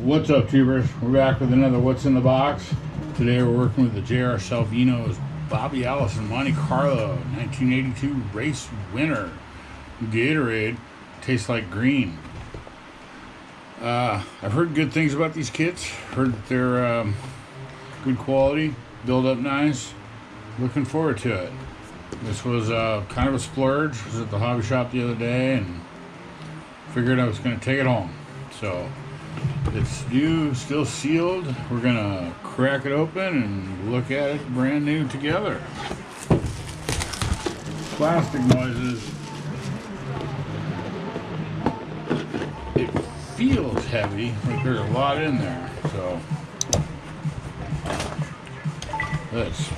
What's up, tubers? We're back with another What's in the Box. Today we're working with the JR Salvinos Bobby Allison Monte Carlo 1982 race winner. Gatorade tastes like green. I've heard good things about these kits. Heard that they're good quality, build up nice. Looking forward to it. This was kind of a splurge. I was at the hobby shop the other day and figured I was going to take it home. So it's new, still sealed. We're going to crack it open and look at it brand new together. Plastic noises. It feels heavy, like there's a lot in there. So let's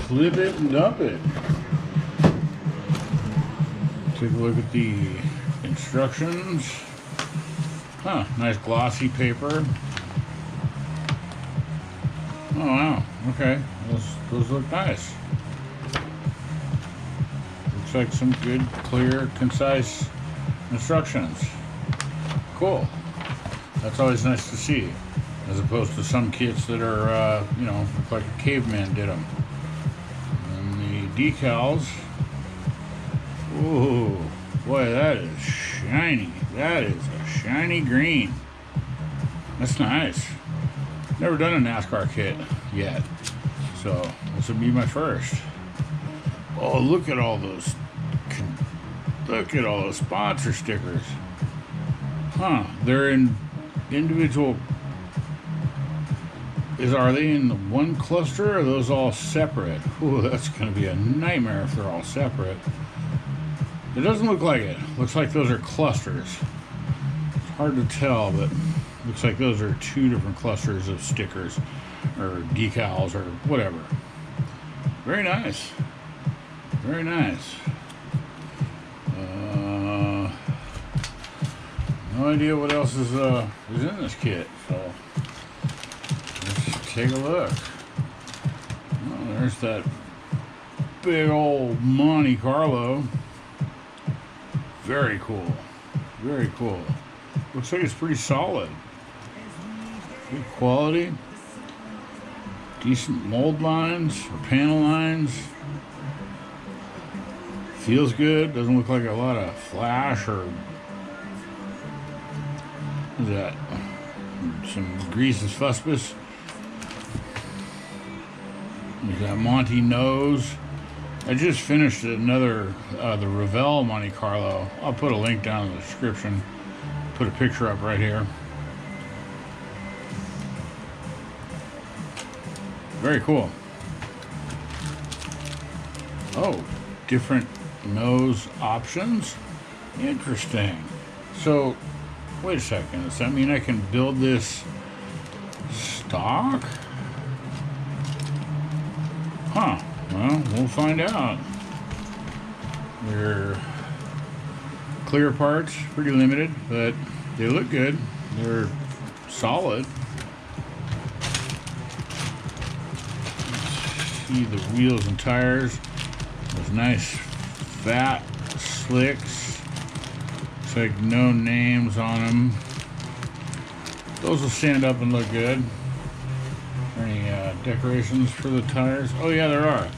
clip it and dump it. Take a look at the instructions. Huh, nice glossy paper. Oh wow, okay, those look nice. Looks like some good, clear, concise instructions. Cool. That's always nice to see, as opposed to some kits that are, look like a caveman did them. And the decals. Ooh, boy, that is shiny. That is a shiny green. That's nice. Never done a NASCAR kit yet, so this will be my first. Oh, look at all those! Look at all those sponsor stickers. Huh? They're in individual. Are they in one cluster, or are those all separate? Ooh, that's going to be a nightmare if they're all separate. It doesn't look like it. Looks like those are clusters. It's hard to tell, but looks like those are two different clusters of stickers or decals or whatever. Very nice. Very nice. No idea what else is in this kit, so let's take a look. Oh, there's that big old Monte Carlo. Very cool. Very cool. Looks like it's pretty solid. Good quality. Decent mold lines or panel lines. Feels good. Doesn't look like a lot of flash or what is that? Some grease and fuspus. There's that Monty nose. I just finished another, the Revell Monte Carlo. I'll put a link down in the description. Put a picture up right here. Very cool. Oh, different nose options. Interesting. So, wait a second. Does that mean I can build this stock? Huh. Well, we'll find out. They're clear parts, pretty limited, but they look good. They're solid. Let's see the wheels and tires. Those nice fat slicks. Looks like no names on them. Those will stand up and look good. Any decorations for the tires? Oh yeah, there are.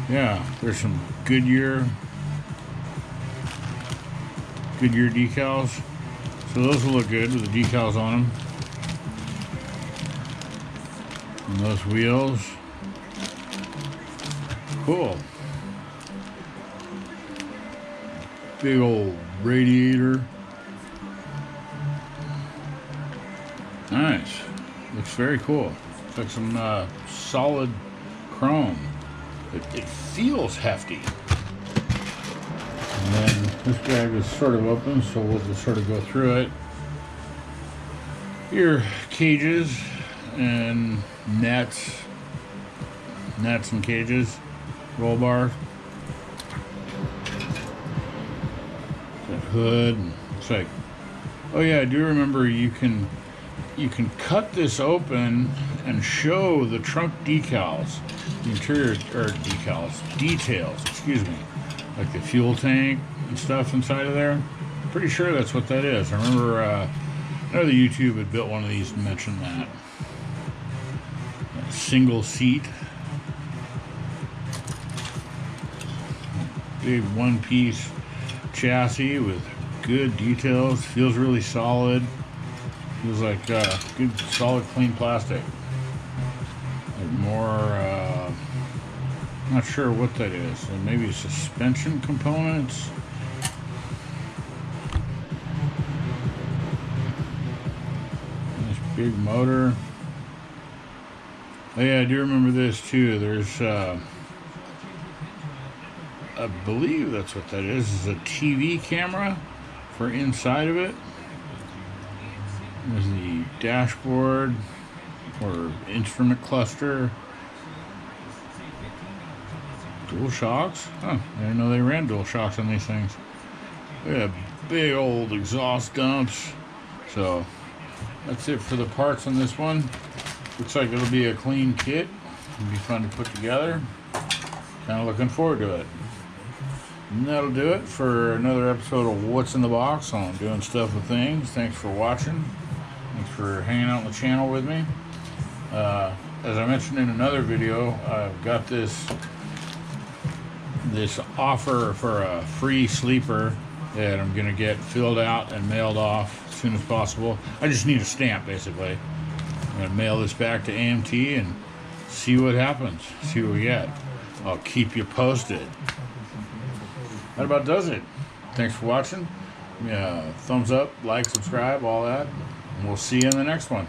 Yeah, there's some Goodyear decals. So those will look good with the decals on them. And those wheels. Cool. Big old radiator. Nice. Looks very cool. Looks like some solid chrome. It feels hefty. And then this bag is sort of open, so we'll just sort of go through it. Here, cages and nets and cages, roll bar, that hood. Looks like, oh yeah, I do remember you can cut this open and show the trunk decals, the interior details, excuse me, like the fuel tank and stuff inside of there. Pretty sure that's what that is. I remember Another YouTube had built one of these to mention that. A single seat. Big one-piece chassis with good details. Feels really solid. Feels like good, solid, clean plastic. Like more, not sure what that is. Maybe suspension components. Nice big motor. Oh yeah, I do remember this too. There's, I believe that's what that is a TV camera for inside of it. There's the dashboard or instrument cluster. Dual shocks? Huh, I didn't know they ran dual shocks on these things. Look at that big old exhaust dumps. So that's it for the parts on this one. Looks like it'll be a clean kit. It'll be fun to put together. Kind of looking forward to it. And that'll do it for another episode of What's in the Box on Doing Stuff with Things. Thanks for watching. Thanks for hanging out on the channel with me. As I mentioned in another video, I've got this offer for a free sleeper that I'm going to get filled out and mailed off as soon as possible. I just need a stamp, basically. I'm going to mail this back to AMT and see what happens. See what we get. I'll keep you posted. That about does it. Thanks for watching. Thumbs up, like, subscribe, all that. And we'll see you in the next one.